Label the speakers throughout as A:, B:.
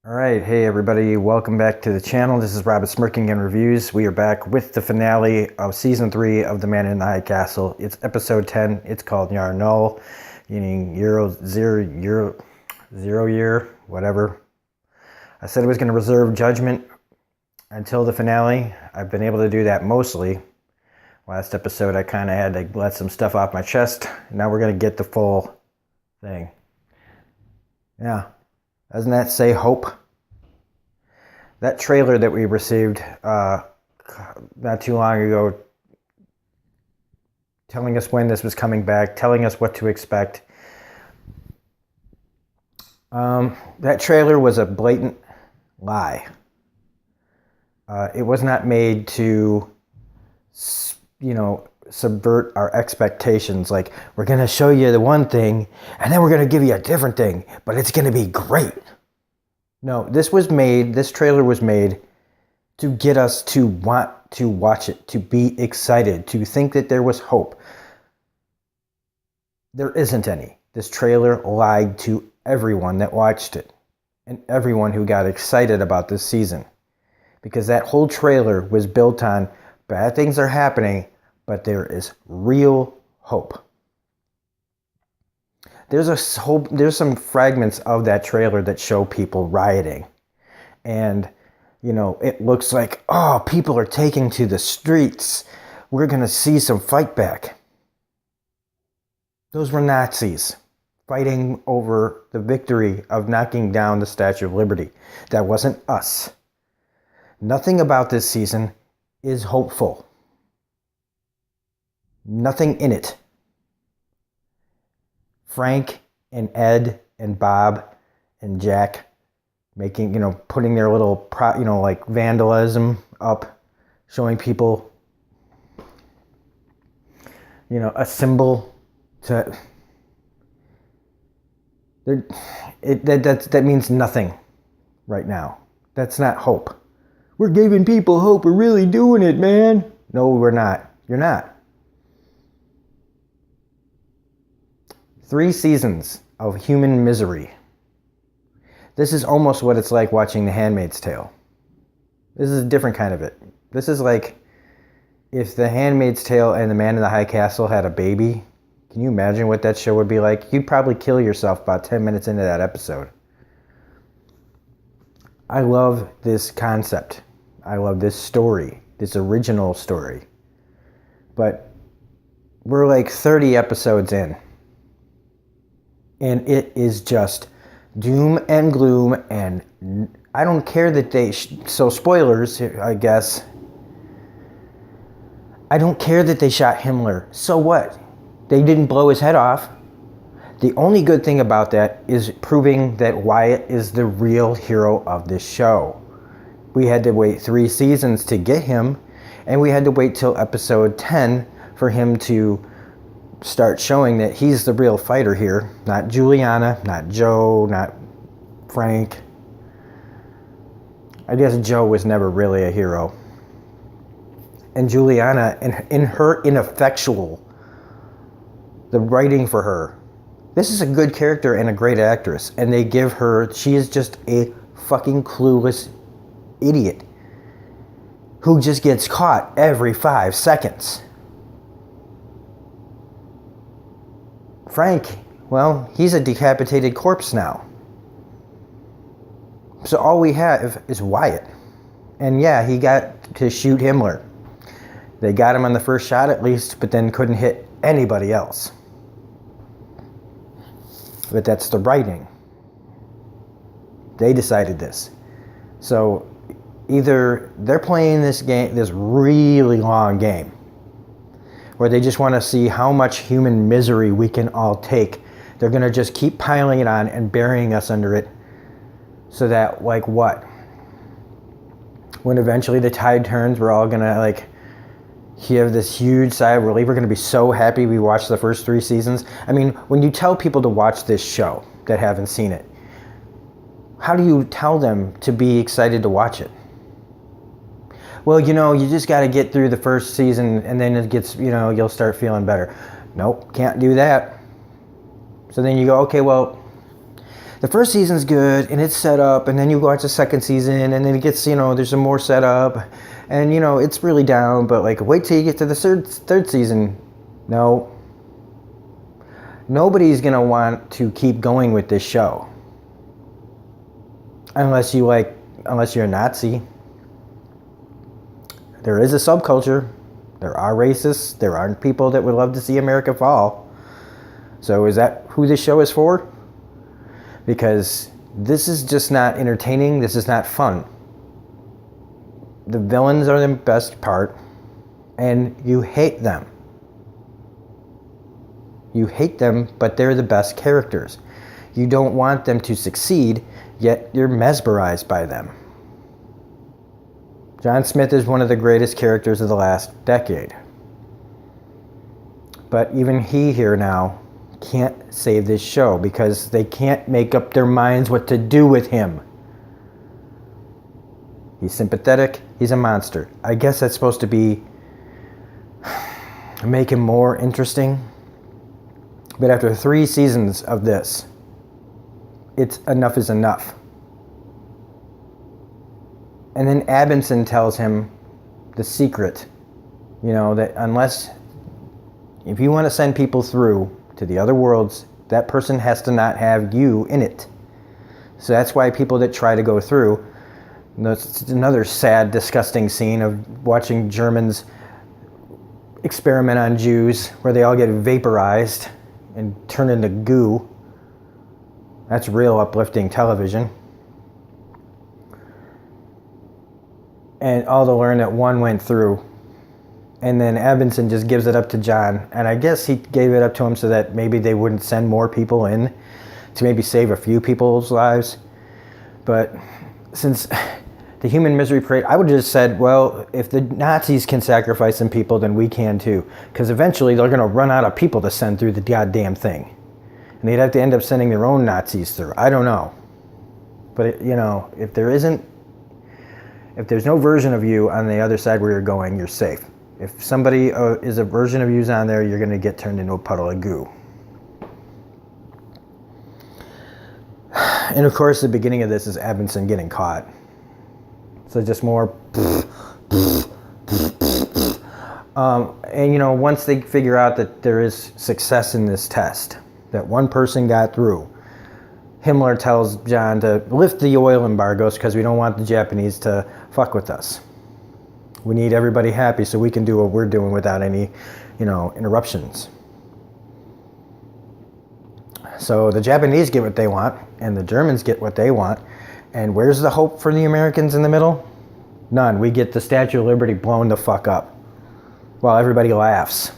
A: All right, hey everybody, welcome back to the channel. This is Robert Smirking and Reviews. We are back with the finale of Season 3 of The Man in the High Castle. It's Episode 10. It's called Jahr Null, meaning zero year, whatever. I said I was going to reserve judgment until the finale. I've been able to do that mostly. Last episode I kind of had to let some stuff off my chest. Now we're going to get the full thing. Yeah. Doesn't that say hope? That trailer that we received not too long ago, telling us when this was coming back, telling us what to expect. That trailer was a blatant lie. It was not made to, subvert our expectations. Like, we're going to show you the one thing, and then we're going to give you a different thing, but it's going to be great. No, this trailer was made to get us to want to watch it, to be excited, to think that there was hope. There isn't any. This trailer lied to everyone that watched it, and everyone who got excited about this season. Because that whole trailer was built on bad things are happening, but there is real hope. There's some fragments of that trailer that show people rioting. And, it looks like, oh, people are taking to the streets. We're going to see some fight back. Those were Nazis fighting over the victory of knocking down the Statue of Liberty. That wasn't us. Nothing about this season is hopeful. Nothing in it. Frank and Ed and Bob and Jack putting their little, like vandalism up, showing people, a symbol to, that means nothing right now. That's not hope. We're giving people hope. We're really doing it, man. No, we're not. You're not. 3 seasons of human misery. This is almost what it's like watching The Handmaid's Tale. This is a different kind of it. This is like if The Handmaid's Tale and The Man in the High Castle had a baby. Can you imagine what that show would be like? You'd probably kill yourself about 10 minutes into that episode. I love this concept. I love this story, this original story. But we're like 30 episodes in. And it is just doom and gloom, and I don't care that so spoilers, I guess. I don't care that they shot Himmler. So what? They didn't blow his head off. The only good thing about that is proving that Wyatt is the real hero of this show. We had to wait 3 seasons to get him, and we had to wait till episode 10 for him to start showing that he's the real fighter here. Not Juliana, not Joe, not Frank. I guess Joe was never really a hero. And Juliana, in her ineffectual, the writing for her, this is a good character and a great actress. And they give her, she is just a fucking clueless idiot who just gets caught every 5 seconds. Frank, well, he's a decapitated corpse now. So all we have is Wyatt. And yeah, he got to shoot Himmler. They got him on the first shot at least, but then couldn't hit anybody else. But that's the writing. They decided this. So either they're playing this game, this really long game, where they just want to see how much human misery we can all take. They're going to just keep piling it on and burying us under it, so that, like, what? When eventually the tide turns, we're all going to, have this huge sigh of relief. We're going to be so happy we watched the first 3 seasons. I mean, when you tell people to watch this show that haven't seen it, how do you tell them to be excited to watch it? Well, you just got to get through the first season and then it gets, you'll start feeling better. Nope, can't do that. So then you go, okay, well, the first season's good and it's set up, and then you watch the second season and then it gets, there's some more setup, and it's really down, but like wait till you get to the third season. No. Nobody's gonna want to keep going with this show. Unless you're a Nazi. There is a subculture. There are racists. There are people that would love to see America fall. So is that who this show is for? Because this is just not entertaining. This is not fun. The villains are the best part, and you hate them. You hate them, but they're the best characters. You don't want them to succeed, yet you're mesmerized by them. John Smith is one of the greatest characters of the last decade. But even he here now can't save this show because they can't make up their minds what to do with him. He's sympathetic. He's a monster. I guess that's supposed to be make him more interesting. But after 3 seasons of this, it's enough is enough. And then Abinson tells him the secret, that if you want to send people through to the other worlds, that person has to not have you in it. So that's why people that try to go through, that's another sad, disgusting scene of watching Germans experiment on Jews where they all get vaporized and turn into goo. That's real uplifting television. And all to learn that one went through. And then Abinson just gives it up to John. And I guess he gave it up to him so that maybe they wouldn't send more people in to maybe save a few people's lives. But since the human misery parade, I would have just said, well, if the Nazis can sacrifice some people, then we can too. Because eventually they're going to run out of people to send through the goddamn thing. And they'd have to end up sending their own Nazis through. I don't know. But, if there's no version of you on the other side where you're going, you're safe. If somebody is a version of you's on there, you're going to get turned into a puddle of goo. And of course, the beginning of this is Abinson getting caught. So just more. And once they figure out that there is success in this test, that one person got through, Himmler tells John to lift the oil embargoes because we don't want the Japanese to fuck with us. We need everybody happy so we can do what we're doing without any, interruptions. So the Japanese get what they want, and the Germans get what they want. And where's the hope for the Americans in the middle? None. We get the Statue of Liberty blown the fuck up while everybody laughs.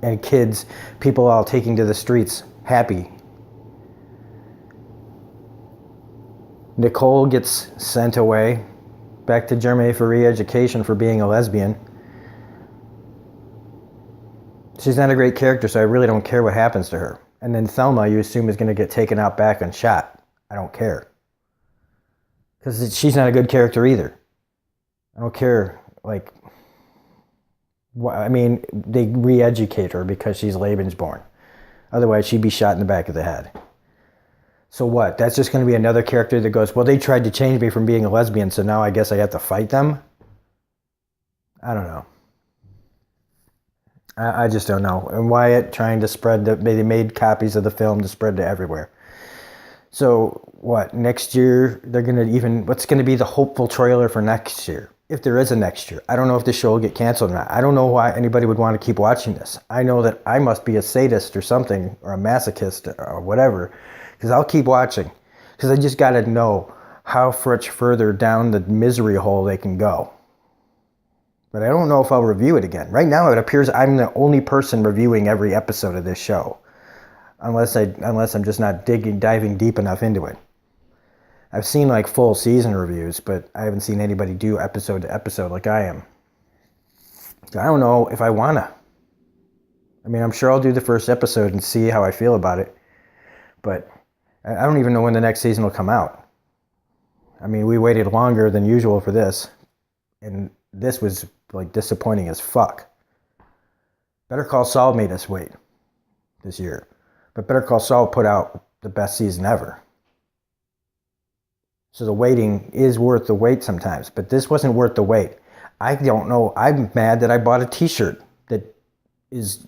A: And kids, people all taking to the streets, happy. Nicole gets sent away back to Germany for re-education for being a lesbian. She's not a great character, so I really don't care what happens to her. And then Thelma, you assume, is going to get taken out back and shot. I don't care. Because she's not a good character either. I don't care, they re-educate her because she's Lebensborn. Otherwise, she'd be shot in the back of the head. So what? That's just going to be another character that goes, well, they tried to change me from being a lesbian, so now I guess I have to fight them? I don't know. I just don't know. And Wyatt trying to spread, they made copies of the film to spread to everywhere. So what? Next year, they're going to what's going to be the hopeful trailer for next year? If there is a next year. I don't know if the show will get canceled or not. I don't know why anybody would want to keep watching this. I know that I must be a sadist or something, or a masochist or whatever, because I'll keep watching. Because I just got to know how much further down the misery hole they can go. But I don't know if I'll review it again. Right now, it appears I'm the only person reviewing every episode of this show. Unless I'm just not diving deep enough into it. I've seen full season reviews, but I haven't seen anybody do episode to episode like I am. I don't know if I wanna. I'm sure I'll do the first episode and see how I feel about it. But I don't even know when the next season will come out. We waited longer than usual for this. And this was disappointing as fuck. Better Call Saul made us wait this year. But Better Call Saul put out the best season ever. So the waiting is worth the wait sometimes. But this wasn't worth the wait. I don't know. I'm mad that I bought a t-shirt that is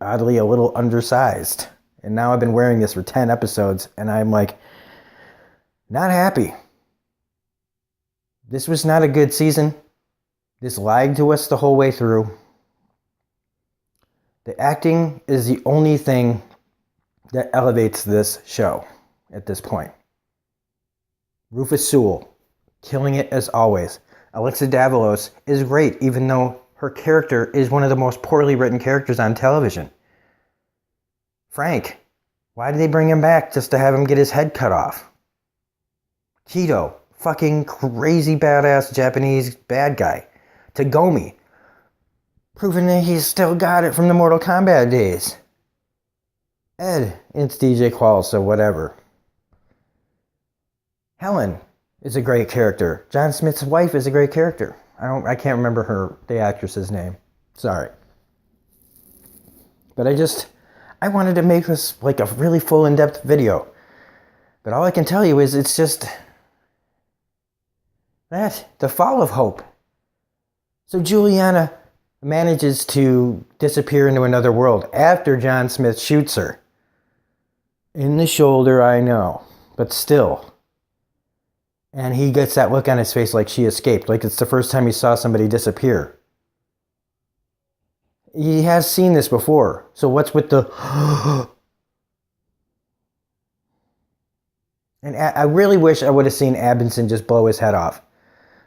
A: oddly a little undersized. And now I've been wearing this for 10 episodes, and I'm like, not happy. This was not a good season. This lied to us the whole way through. The acting is the only thing that elevates this show at this point. Rufus Sewell, killing it as always. Alexa Davalos is great, even though her character is one of the most poorly written characters on television. Frank, why did they bring him back just to have him get his head cut off? Cheeto, fucking crazy badass Japanese bad guy. Tagomi, proving that he's still got it from the Mortal Kombat days. Ed, it's DJ Qualls, so whatever. Helen is a great character. John Smith's wife is a great character. I can't remember the actress's name. Sorry. But I wanted to make this like a really full in-depth video. But all I can tell you is it's just the fall of hope. So Juliana manages to disappear into another world after John Smith shoots her. In the shoulder, I know, but still. And he gets that look on his face like she escaped, like it's the first time he saw somebody disappear. He has seen this before, so what's with the... And I really wish I would have seen Abinson just blow his head off.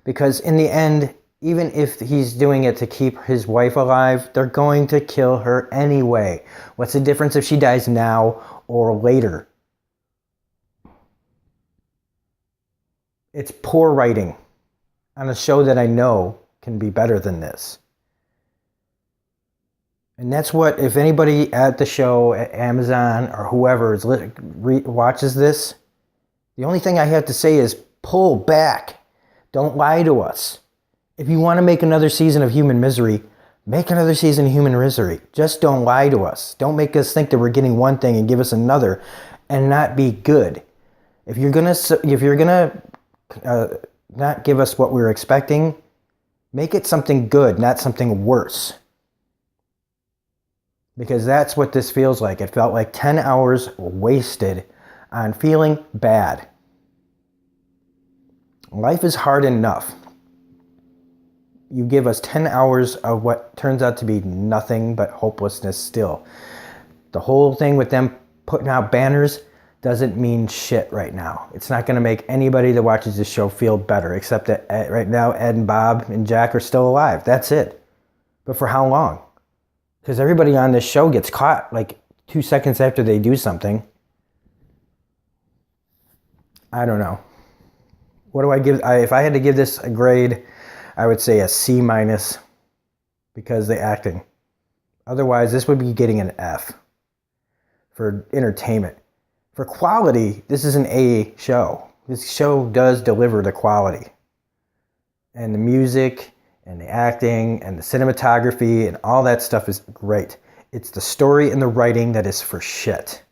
A: Because in the end, even if he's doing it to keep his wife alive, they're going to kill her anyway. What's the difference if she dies now or later? It's poor writing on a show that I know can be better than this. And that's what, if anybody at the show, at Amazon, or whoever watches this, the only thing I have to say is pull back. Don't lie to us. If you want to make another season of Human Misery, make another season of Human Misery. Just don't lie to us. Don't make us think that we're getting one thing and give us another and not be good. If you're gonna not give us what we were expecting, make it something good, not something worse. Because that's what this feels like. It felt like 10 hours wasted on feeling bad. Life is hard enough. You give us 10 hours of what turns out to be nothing but hopelessness still. The whole thing with them putting out banners doesn't mean shit right now. It's not going to make anybody that watches this show feel better, except that right now Ed and Bob and Jack are still alive. That's it. But for how long? Because everybody on this show gets caught like 2 seconds after they do something. I don't know. What do I give? If I had to give this a grade, I would say a C- because the acting. Otherwise, this would be getting an F for entertainment. For quality, this is an A show. This show does deliver the quality. And the music and the acting and the cinematography and all that stuff is great. It's the story and the writing that is for shit.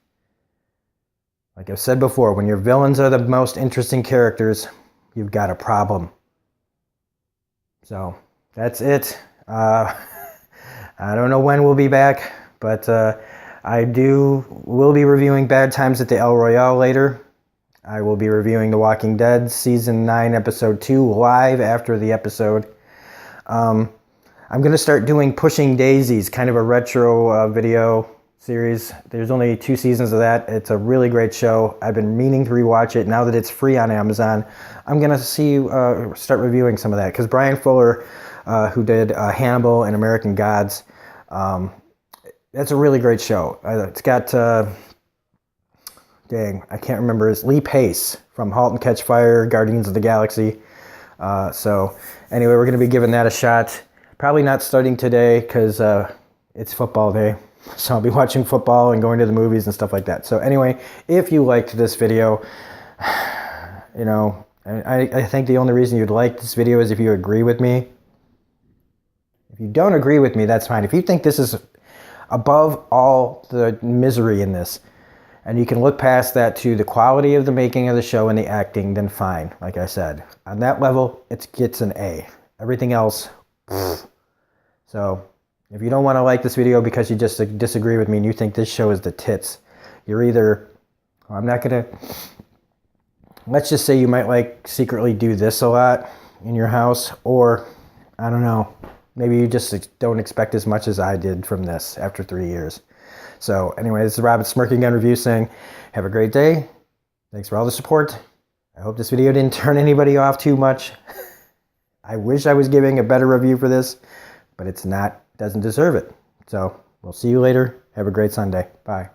A: Like I've said before, when your villains are the most interesting characters, you've got a problem. So that's it. I don't know when we'll be back, but will be reviewing Bad Times at the El Royale later. I will be reviewing The Walking Dead Season 9, Episode 2 live after the episode. I'm going to start doing Pushing Daisies, kind of a retro video series. There's only 2 seasons of that. It's a really great show. I've been meaning to rewatch it. Now that it's free on Amazon, I'm going to start reviewing some of that. Because Brian Fuller, who did Hannibal and American Gods, that's a really great show. It's got, I can't remember. It's Lee Pace from *Halt and Catch Fire*, *Guardians of the Galaxy*. So anyway, we're going to be giving that a shot. Probably not starting today because it's football day. So I'll be watching football and going to the movies and stuff like that. So anyway, if you liked this video, I think the only reason you'd like this video is if you agree with me. If you don't agree with me, that's fine. If you think this is above all the misery in this, and you can look past that to the quality of the making of the show and the acting, then fine. Like I said, on that level, it gets an A. Everything else, so if you don't want to like this video because you just disagree with me and you think this show is the tits, you're either, I'm not gonna, let's just say you might like secretly do this a lot in your house, or I don't know, maybe you just don't expect as much as I did from this after 3 years. So anyway, this is Robert Smirking Gun Review saying, have a great day. Thanks for all the support. I hope this video didn't turn anybody off too much. I wish I was giving a better review for this, but it's not, doesn't deserve it. So we'll see you later. Have a great Sunday. Bye.